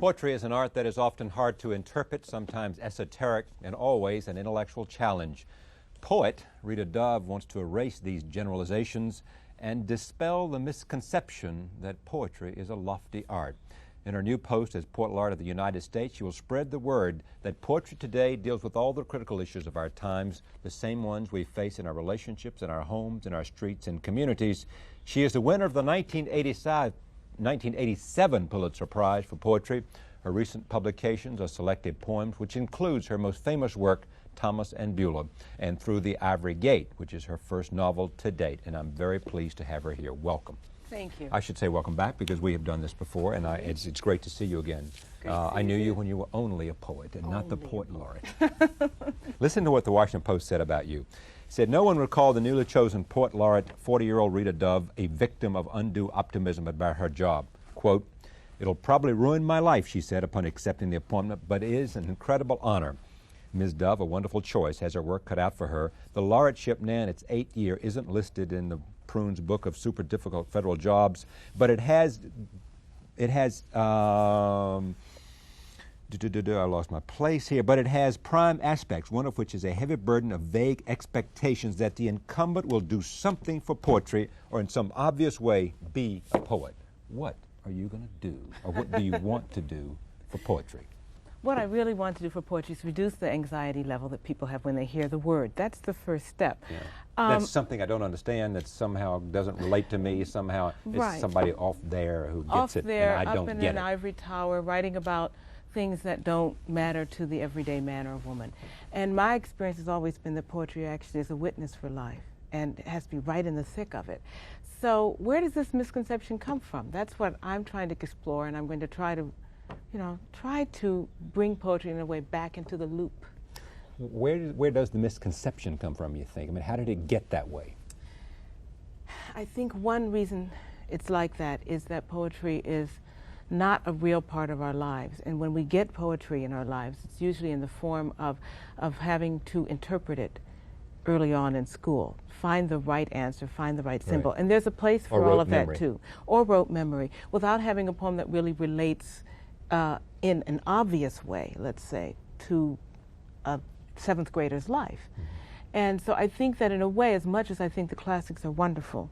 Poetry is an art that is often hard to interpret, sometimes esoteric, and always an intellectual challenge. Poet Rita Dove wants to erase these generalizations and dispel the misconception that poetry is a lofty art. In her new post as Poet Laureate of the United States, she will spread the word that poetry today deals with all the critical issues of our times, the same ones we face in our relationships, in our homes, in our streets, and communities. She is the winner of the 1987 Pulitzer Prize for Poetry. Her recent publications are selected poems, which includes her most famous work, Thomas and Beulah, and Through the Ivory Gate, which is her first novel to date. And I'm very pleased to have her here. Welcome. Thank you. I should say welcome back because we have done this before, and it's great to see you again. I knew you when you were only a poet and not the Poet Laureate. Listen to what the Washington Post said about you. It said, "No one would call the newly chosen Poet Laureate, 40-year-old Rita Dove, a victim of undue optimism about her job. Quote, 'It'll probably ruin my life,' she said upon accepting the appointment, 'but it is an incredible honor.' Ms. Dove, a wonderful choice, has her work cut out for her. The laureateship now in its 8th year isn't listed in the Prune's book of super difficult federal jobs, but I lost my place here, but it has prime aspects, one of which is a heavy burden of vague expectations that the incumbent will do something for poetry or in some obvious way be a poet. What are you going to do, or what do you want to do for poetry?" What I really want to do for poetry is reduce the anxiety level that people have when they hear the word. That's the first step. Yeah. That's something I don't understand, that somehow doesn't relate to me, somehow it's somebody off there who gets it, and I don't get it. Up in an ivory tower, writing about things that don't matter to the everyday man or woman. And my experience has always been that poetry actually is a witness for life, and it has to be right in the thick of it. So where does this misconception come from? That's what I'm trying to explore, and I'm going to try to bring poetry in a way back into the loop. Where does the misconception come from, you think? I mean, how did it get that way? I think one reason it's like that is that poetry is not a real part of our lives. And when we get poetry in our lives, it's usually in the form of having to interpret it early on in school. Find the right answer, find the right symbol. Right. And there's a place for all of memory. that too. Or rote memory, without having a poem that really relates in an obvious way, let's say, to a 7th grader's life. Mm-hmm. And so I think that in a way, as much as I think the classics are wonderful,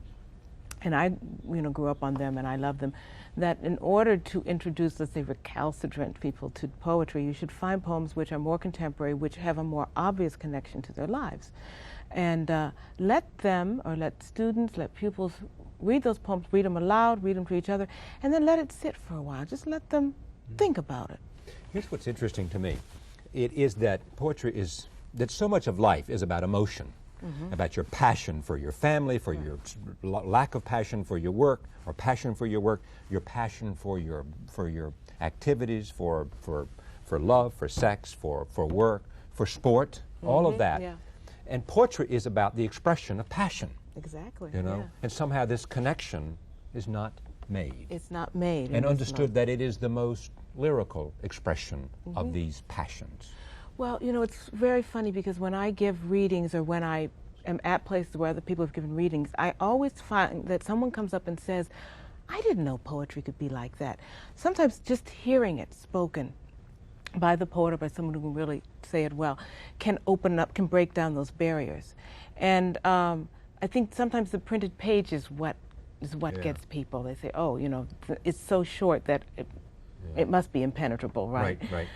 and I grew up on them and I love them, that in order to introduce, let's say, recalcitrant people to poetry, you should find poems which are more contemporary, which have a more obvious connection to their lives. And let students, let pupils read those poems, read them aloud, read them to each other, and then let it sit for a while. Just let them think about it. Here's what's interesting to me. It is that poetry is, that so much of life is about emotion, about your passion for your family, for your lack of passion for your work, or passion for your work, your passion for your activities, for love, for sex, for work, for sport, all of that. Yeah. And poetry is about the expression of passion. Exactly. You know, yeah. and somehow this connection is not made. It's not made. And understood that it is the most lyrical expression of these passions. Well, it's very funny because when I give readings or when I am at places where other people have given readings, I always find that someone comes up and says, "I didn't know poetry could be like that." Sometimes just hearing it spoken by the poet or by someone who can really say it well can open up, can break down those barriers. And I think sometimes the printed page is what gets people. They say, "Oh, it's so short that it must be impenetrable," right? Right.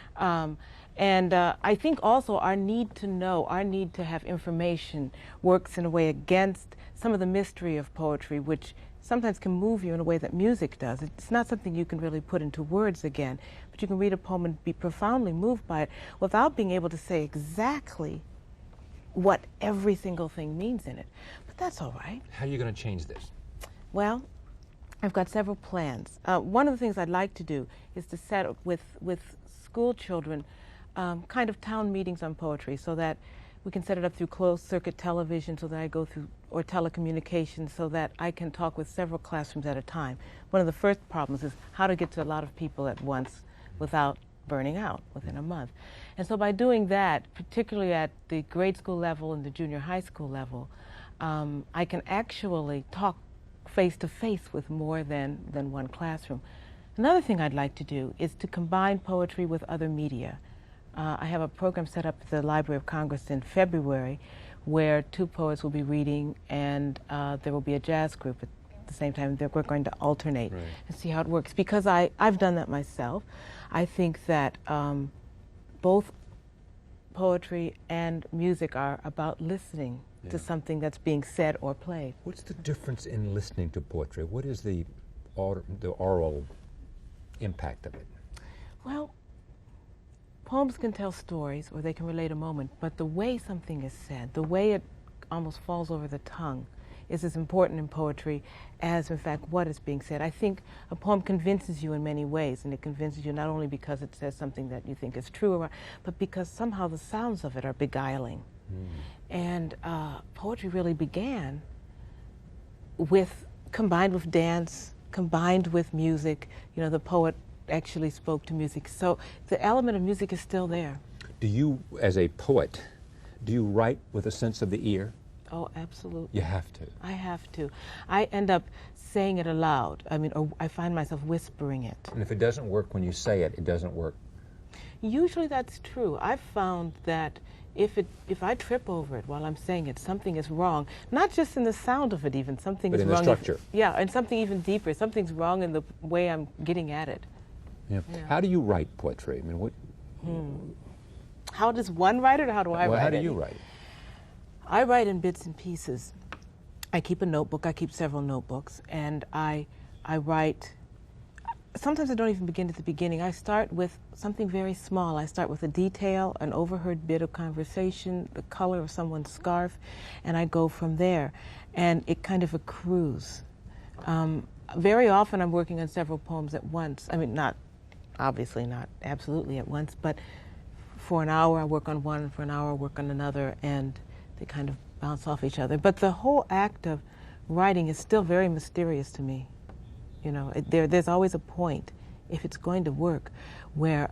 And I think also our need to know, our need to have information works in a way against some of the mystery of poetry, which sometimes can move you in a way that music does. It's not something you can really put into words again, but you can read a poem and be profoundly moved by it without being able to say exactly what every single thing means in it. But that's all right. How are you going to change this? Well, I've got several plans. One of the things I'd like to do is to set up with school children kind of town meetings on poetry, so that we can set it up through closed circuit television, so that I go through, or telecommunications, so that I can talk with several classrooms at a time. One of the first problems is how to get to a lot of people at once without burning out within a month. And so by doing that, particularly at the grade school level and the junior high school level, I can actually talk face to face with more than one classroom. Another thing I'd like to do is to combine poetry with other media. I have a program set up at the Library of Congress in February where 2 poets will be reading, and there will be a jazz group at the same time. We're going to alternate and see how it works. Because I've done that myself. I think that both poetry and music are about listening to something that's being said or played. What's the difference in listening to poetry? What is the oral impact of it? Well, poems can tell stories or they can relate a moment, but the way something is said, the way it almost falls over the tongue, is as important in poetry as, in fact, what is being said. I think a poem convinces you in many ways, and it convinces you not only because it says something that you think is true, but because somehow the sounds of it are beguiling. And poetry really began combined with dance, combined with music. You know, the poet actually spoke to music. So the element of music is still there. Do you, as a poet, do you write with a sense of the ear? Oh, absolutely. You have to. I have to. I end up saying it aloud. I mean, or I find myself whispering it. And if it doesn't work when you say it, it doesn't work. Usually that's true. I've found that if I trip over it while I'm saying it, something is wrong. Not just in the sound of it even, something but is in wrong. the structure. Yeah, and something even deeper. Something's wrong in the way I'm getting at it. Yeah. How do you write poetry? I mean, what? How does one write it, or how do I write it? How do you write? I write in bits and pieces. I keep a notebook. I keep several notebooks, and I write. Sometimes I don't even begin at the beginning. I start with something very small. I start with a detail, an overheard bit of conversation, the color of someone's scarf, and I go from there. And it kind of accrues. Very often I'm working on several poems at once. I mean, obviously not absolutely at once, but for an hour I work on one, for an hour I work on another, and they kind of bounce off each other. But the whole act of writing is still very mysterious to me. You know, there's always a point, if it's going to work, where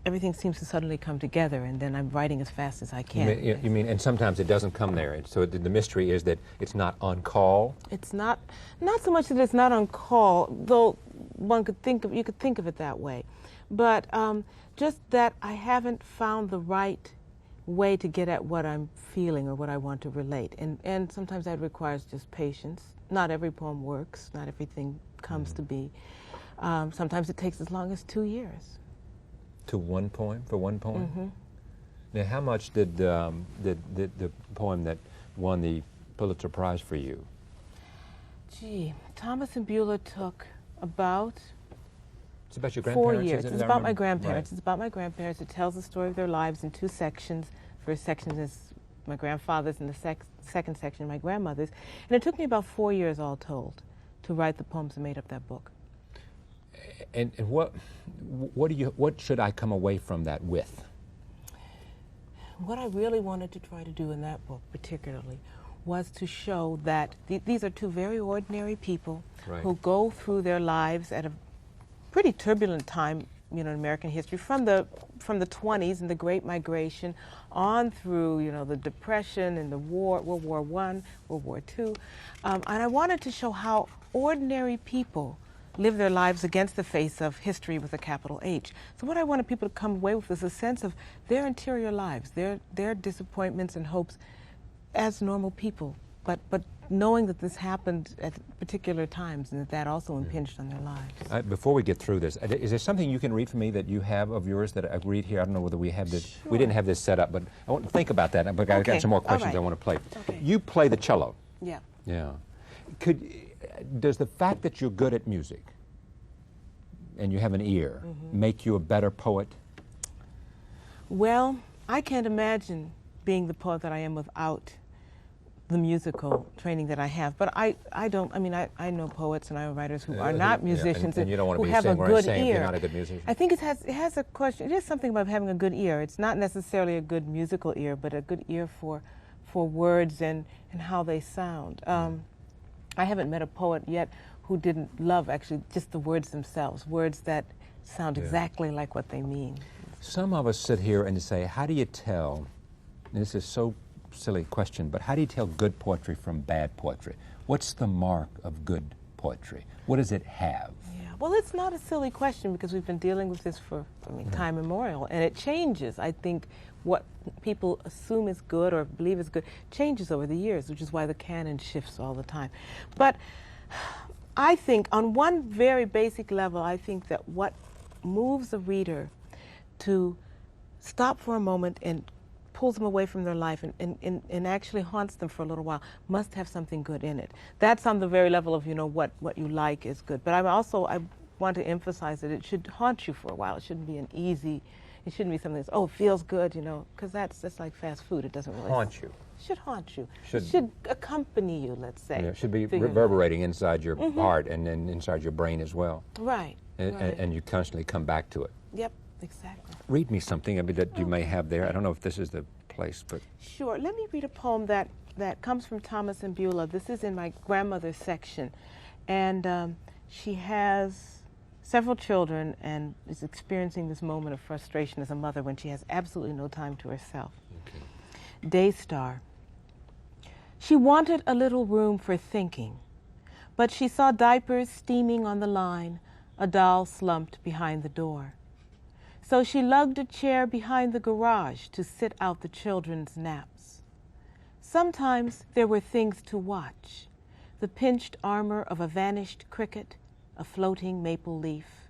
everything seems to suddenly come together, and then I'm writing as fast as I can. You mean, and sometimes it doesn't come there. And so the mystery is that it's not on call. It's not so much that it's not on call, though you could think of it that way, but just that I haven't found the right way to get at what I'm feeling or what I want to relate, and sometimes that requires just patience. Not every poem works. Not everything comes to be. Sometimes it takes as long as 2 years. For one poem? Now, how much did the poem that won the Pulitzer Prize for you? Gee, Thomas and Beulah took about It's about your grandparents? 4 years. Is it? It's about my grandparents. Right. It's about my grandparents. It tells the story of their lives in 2 sections. First section is my grandfather's, and the second section my grandmother's. And it took me about 4 years all told to write the poems that made up that book. And what should I come away from that with? What I really wanted to try to do in that book particularly was to show that these are 2 very ordinary people who go through their lives at a pretty turbulent time, you know, in American history, from the 20s and the Great Migration on through, you know, the Depression and the war, World War I, World War II. And I wanted to show how ordinary people live their lives against the face of history with a capital H. So what I wanted people to come away with is a sense of their interior lives, their disappointments and hopes as normal people, but knowing that this happened at particular times and that also impinged on their lives. Before we get through this, is there something you can read for me that you have of yours that I read here? I don't know whether we have this. Sure. We didn't have this set up, but I want to think about that. But I've got some more questions I want to play. Okay. You play the cello. Yeah. Yeah. Does the fact that you're good at music and you have an ear make you a better poet? Well, I can't imagine being the poet that I am without the musical training that I have. But I know poets and I know writers who are not musicians and you don't want to who be have a good saying ear. you're not a good musician. I think it has a question. It is something about having a good ear. It's not necessarily a good musical ear, but a good ear for words and how they sound. I haven't met a poet yet who didn't love actually just the words themselves, words that sound exactly like what they mean. Some of us sit here and say, how do you tell, and this is so silly question, but how do you tell good poetry from bad poetry? What's the mark of good poetry? What does it have? Yeah, Well, it's not a silly question because we've been dealing with this for, time immemorial, and it changes. I think what people assume is good or believe is good changes over the years, which is why the canon shifts all the time. But I think on one very basic level, I think that what moves a reader to stop for a moment and pulls them away from their life and actually haunts them for a little while must have something good in it. That's on the very level of, what you like is good. But I want to emphasize that it should haunt you for a while. It shouldn't be it shouldn't be something that's, it feels good, because that's just like fast food. It doesn't really haunt you. It should haunt you. It should accompany you, let's say. Yeah, it should be reverberating inside your heart and then inside your brain as well. Right. And you constantly come back to it. Yep, exactly. Read me something that you may have there. I don't know if this is the place, but... Sure. Let me read a poem that comes from Thomas and Beulah. This is in my grandmother's section. And she has several children and is experiencing this moment of frustration as a mother when she has absolutely no time to herself. Okay. Daystar. She wanted a little room for thinking, but she saw diapers steaming on the line, a doll slumped behind the door. So she lugged a chair behind the garage to sit out the children's naps. Sometimes there were things to watch, the pinched armor of a vanished cricket, a floating maple leaf.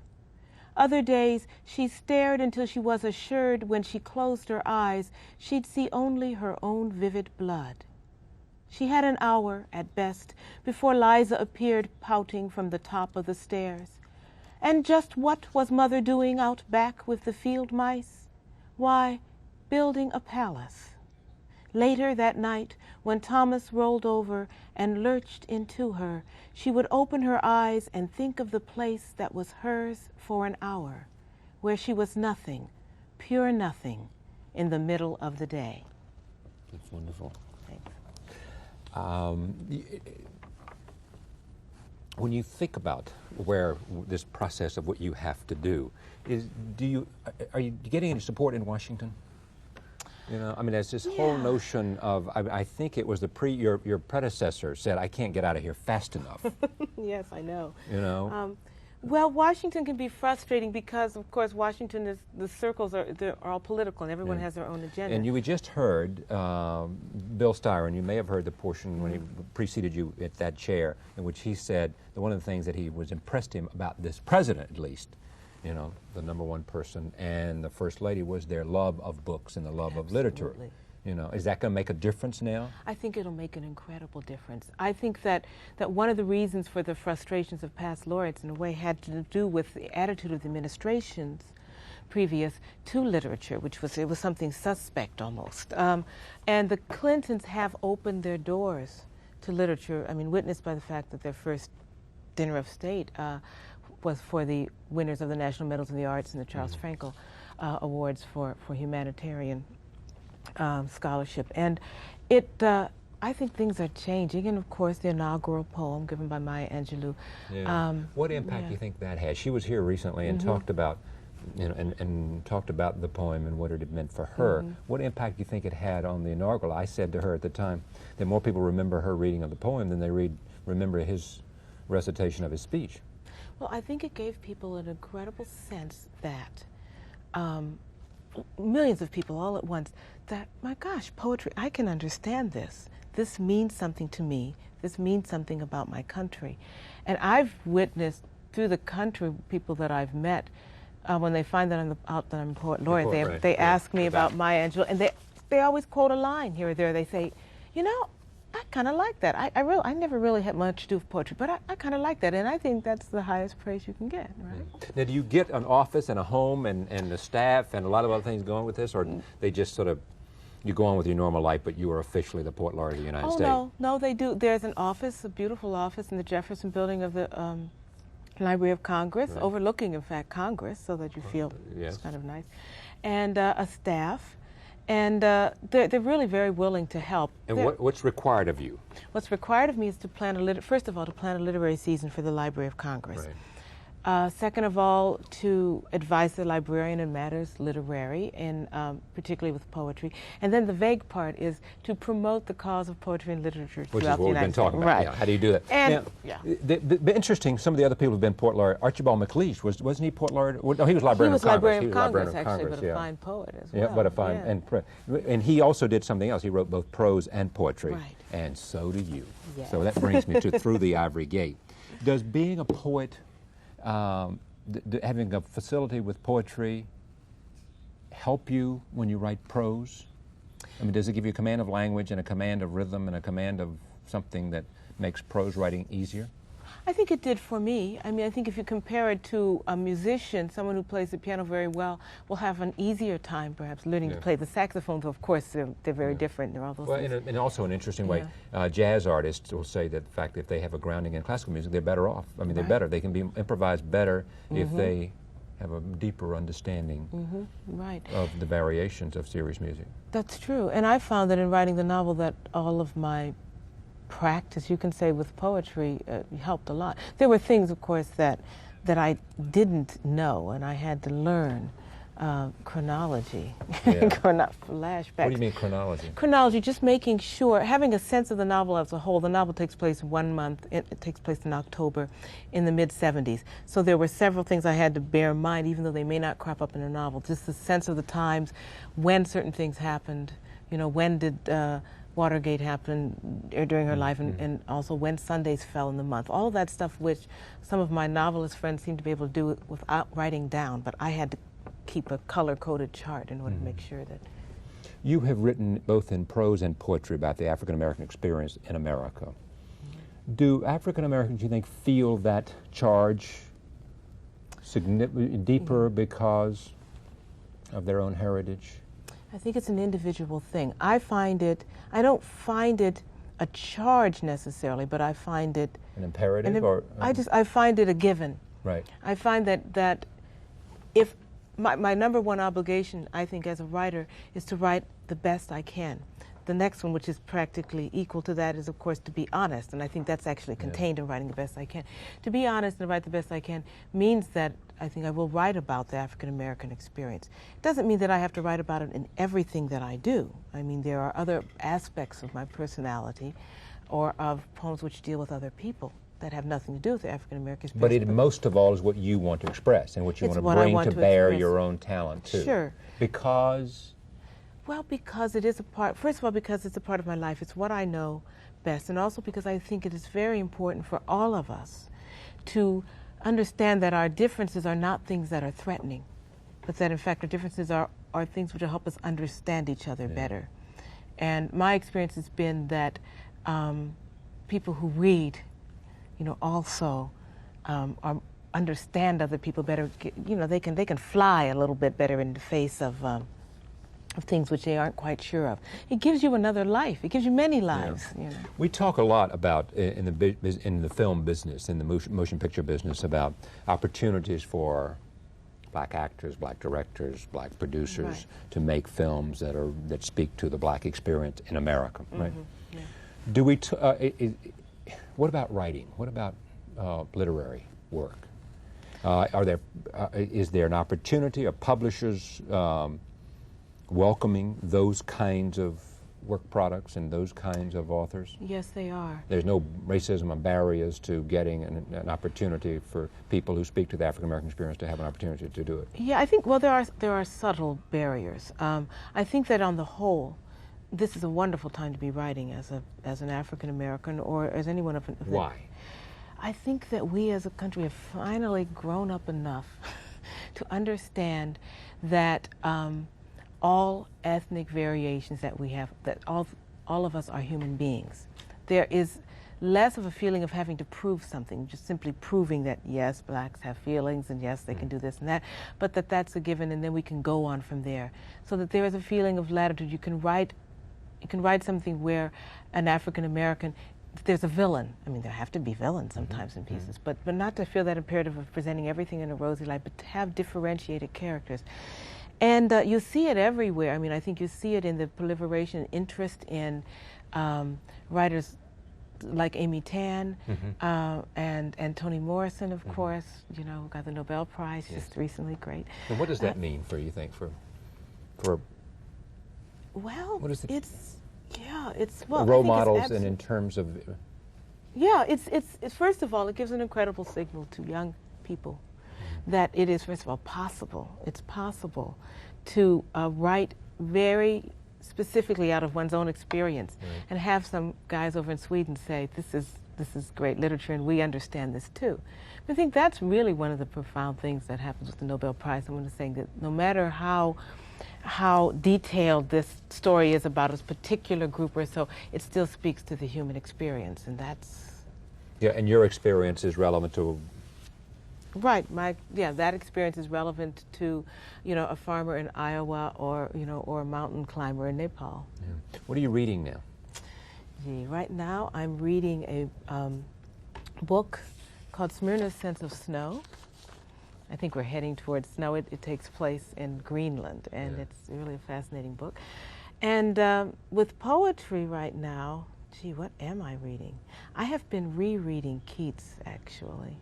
Other days she stared until she was assured when she closed her eyes she'd see only her own vivid blood. She had an hour, at best, before Liza appeared pouting from the top of the stairs. And just what was Mother doing out back with the field mice? Why, building a palace. Later that night, when Thomas rolled over and lurched into her, she would open her eyes and think of the place that was hers for an hour, where she was nothing, pure nothing, in the middle of the day. That's wonderful. Thanks. When you think about where this process of what you have to do, are you getting any support in Washington? There's this whole notion of, I think it was your predecessor said, I can't get out of here fast enough. Yes, I know. Well, Washington can be frustrating because, of course, Washington the circles are all political and everyone has their own agenda. And we just heard Bill Styron, you may have heard the portion when he preceded you at that chair, in which he said that one of the things that he was impressed him about this president, at least, the number one person, and the First Lady, was their love of books and the love of literature. Is that going to make a difference now? I think it'll make an incredible difference. I think that one of the reasons for the frustrations of past laureates, in a way, had to do with the attitude of the administrations previous to literature, it was something suspect almost. And the Clintons have opened their doors to literature, witnessed by the fact that their first dinner of state was for the winners of the National Medals in the Arts and the Charles Frankel Awards for humanitarian scholarship. And I think things are changing, and of course the inaugural poem given by Maya Angelou. Yeah. What impact do you think that has? She was here recently and talked about, and talked about the poem and what it had meant for her. What impact do you think it had on the inaugural? I said to her at the time that more people remember her reading of the poem than they remember his recitation of his speech. Well, I think it gave people an incredible sense that millions of people all at once, that, my gosh, poetry, I can understand this. This means something to me. This means something about my country. And I've witnessed through the country, people that I've met, when they find that I'm poet laureate, they ask me about Maya Angelou, and they always quote a line here or there. They say, I kind of like that. I never really had much to do with poetry, but I kind of like that, and I think that's the highest praise you can get, right? Now, do you get an office and a home and the staff and a lot of other things going with this, or they just sort of, you go on with your normal life, but you are officially the Poet Laureate of the United States? No, they do. There's an office, a beautiful office in the Jefferson Building of the Library of Congress, overlooking, in fact, Congress, so that you feel it's kind of nice, and a staff. And they're really very willing to help. And what's required of you? What's required of me is to plan first of all, to plan a literary season for the Library of Congress. Second of all, to advise the librarian in matters literary, and particularly with poetry. And then the vague part is to promote the cause of poetry and literature Which throughout is what the we've been United talking States. about. Right. Yeah, how do you do that? And, The interesting, some of the other people who've been Poet Laureate, Archibald MacLeish, wasn't he Poet Laureate? Well, no, he was Librarian of Congress. Librarian He of was Congress, Librarian of actually, Congress, but a fine poet as well. Yeah, but a fine, and he also did something else. He wrote both prose and poetry. Right. And so do you. Yes. So that brings me to Through the Ivory Gate. Does being a poet, having a facility with poetry, help you when you write prose? I mean, does it give you a command of language and a command of rhythm and a command of something that makes prose writing easier? I think it did for me. I mean, I think if you compare it to a musician, someone who plays the piano very well will have an easier time perhaps learning to play the saxophone, though of course they're very different. They're all those things. And also an interesting way, jazz artists will say that the fact that if they have a grounding in classical music, they're better off. I mean, they're better. They can be improvised better if they have a deeper understanding of the variations of serious music. That's true. And I found that in writing the novel that all of my practice, you can say, with poetry helped a lot. There were things, of course, that I didn't know, and I had to learn. Chronology, flashbacks. What do you mean chronology? Chronology, just making sure, having a sense of the novel as a whole. The novel takes place 1 month. It takes place in October in the mid-'70s. So there were several things I had to bear in mind, even though they may not crop up in a novel. Just the sense of the times, when certain things happened. You know, when did Watergate happen during her life, and also when Sundays fell in the month. All of that stuff, which some of my novelist friends seem to be able to do without writing down, but I had to keep a color-coded chart in order to make sure that... You have written both in prose and poetry about the African-American experience in America. Do African-Americans, you think, feel that charge deeper because of their own heritage? I think it's an individual thing. I don't find it a charge necessarily, but I find it... An imperative? I find it a given. Right. I find that if... My number one obligation, I think, as a writer, is to write the best I can. The next one, which is practically equal to that, is, of course, to be honest, and I think that's actually contained in writing the best I can. To be honest and write the best I can means that I think I will write about the African-American experience. It doesn't mean that I have to write about it in everything that I do. I mean, there are other aspects of my personality or of poems which deal with other people that have nothing to do with the African-American experience. But it most of all is what you want to express and what you want to bring to bear your own talent too. Sure. Because? Well, because it is a part, first of all, because it's a part of my life. It's what I know best, and also because I think it is very important for all of us to understand that our differences are not things that are threatening, but that in fact our differences are things which will help us understand each other better. And my experience has been that people who read, you know, also understand other people better. You know, they can fly a little bit better in the face of things which they aren't quite sure of. It gives you another life. It gives you many lives. You know. We talk a lot about in the film business, in the motion picture business, about opportunities for black actors, black directors, black producers to make films that speak to the black experience in America. Right? Yeah. Do we? What about writing? What about literary work? Is there an opportunity? Are publishers welcoming those kinds of work products and those kinds of authors? Yes, they are. There's no racism or barriers to getting an opportunity for people who speak to the African American experience to have an opportunity to do it. Yeah, I think, well, there are subtle barriers. I think that on the whole, this is a wonderful time to be writing as an African American or as anyone of Why? I think that we as a country have finally grown up enough to understand that all ethnic variations that we have, that all of us are human beings. There is less of a feeling of having to prove something, just simply proving that yes, blacks have feelings and yes, they can do this and that, but that's a given, and then we can go on from there. So that there is a feeling of latitude. You can write something where an African American, there's a villain. I mean, there have to be villains sometimes in pieces, but not to feel that imperative of presenting everything in a rosy light, but to have differentiated characters. And you see it everywhere. I mean, I think you see it in the proliferation and interest in writers like Amy Tan, and Toni Morrison, of course, you know, got the Nobel Prize just recently. Great. And what does that mean for you think for well, what is it? it's well, role models and in terms of yeah, it's first of all, it gives an incredible signal to young people that it is, first of all, possible. It's possible to write very specifically out of one's own experience, and have some guys over in Sweden say, this is great literature and we understand this too. I think that's really one of the profound things that happens with the Nobel Prize. I'm going to say that no matter how detailed this story is about a particular group or so, it still speaks to the human experience, and that's... Yeah, and your experience is relevant to... Right, that experience is relevant to, you know, a farmer in Iowa or, you know, or a mountain climber in Nepal. Yeah. What are you reading now? Gee, right now I'm reading a book called Smyrna's Sense of Snow. I think we're heading towards snow. It takes place in Greenland, and it's really a fascinating book. And with poetry right now, gee, what am I reading? I have been rereading Keats, actually.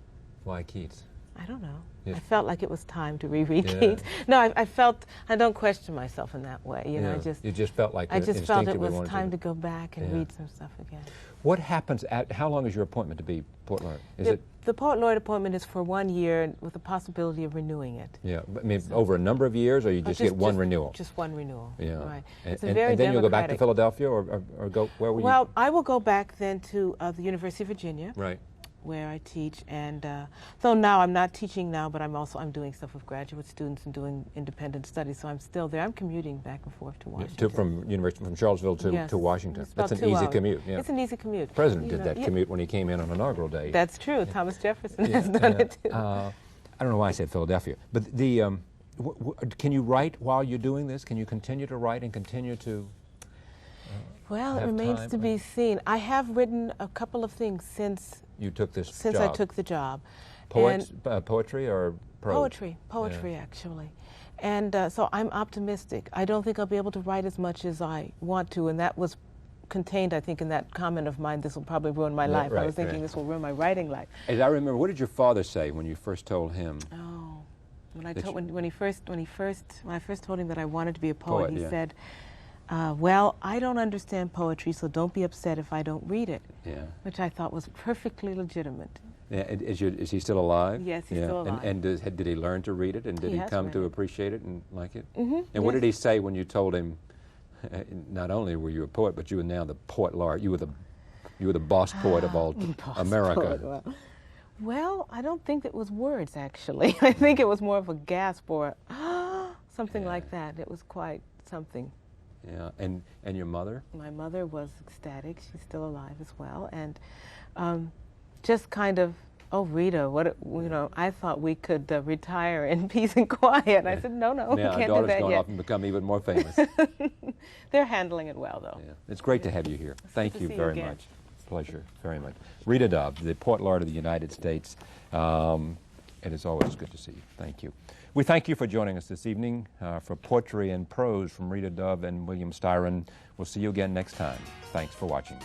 Why Keats? I don't know. Yes. I felt like it was time to reread Keats. No, I felt, I don't question myself in that way. You know, you just felt like I just felt it was time to go back and read some stuff again. What happens how long is your appointment to be Poet Laureate? The Poet Laureate appointment is for 1 year with the possibility of renewing it. Yeah, but I mean, over a number of years, or you just get one renewal? Just one renewal. Yeah. Right. And then you'll go back to Philadelphia, or go, where will you? Well, I will go back then to the University of Virginia. Right. Where I teach, and though now I'm not teaching now, but I'm doing stuff with graduate students and doing independent studies, so I'm still there. I'm commuting back and forth to Washington. From Charlottesville to Washington. That's an easy commute. Yeah. It's an easy commute. The President did that commute when he came in on inaugural day. That's true. Thomas Jefferson has done it too. I don't know why I said Philadelphia, but can you write while you're doing this? Can you continue to write and continue to? Well, it remains to be seen. I have written a couple of things since. You took this Since job. I took the job. Poetry or prose? Poetry actually. And so I'm optimistic. I don't think I'll be able to write as much as I want to, and that was contained, I think, in that comment of mine, this will probably ruin my life. I was thinking this will ruin my writing life. As I remember, what did your father say when you first told him? Oh, when I first told him that I wanted to be a poet, he said, well, I don't understand poetry, so don't be upset if I don't read it. Yeah. Which I thought was perfectly legitimate. Yeah. Is he still alive? Yes, he's still alive. And did he learn to read it, and did he come to appreciate it and like it? Mm-hmm. And what did he say when you told him, not only were you a poet, but you were now the Poet Laureate, you were the boss poet of all America? Well, I don't think it was words, actually. I think it was more of a gasp or something like that. It was quite something. Yeah, and your mother? My mother was ecstatic. She's still alive as well, and just kind of, oh, Rita, I thought we could retire in peace and quiet. I said, no, we can't do that yet. Our daughter's gone off and become even more famous. They're handling it well, though. Yeah. It's great to have you here. Thank you very much. Pleasure, very much. Rita Dove, the Poet Laureate of the United States. It is always good to see you. Thank you. We thank you for joining us this evening for Poetry and Prose from Rita Dove and William Styron. We'll see you again next time. Thanks for watching.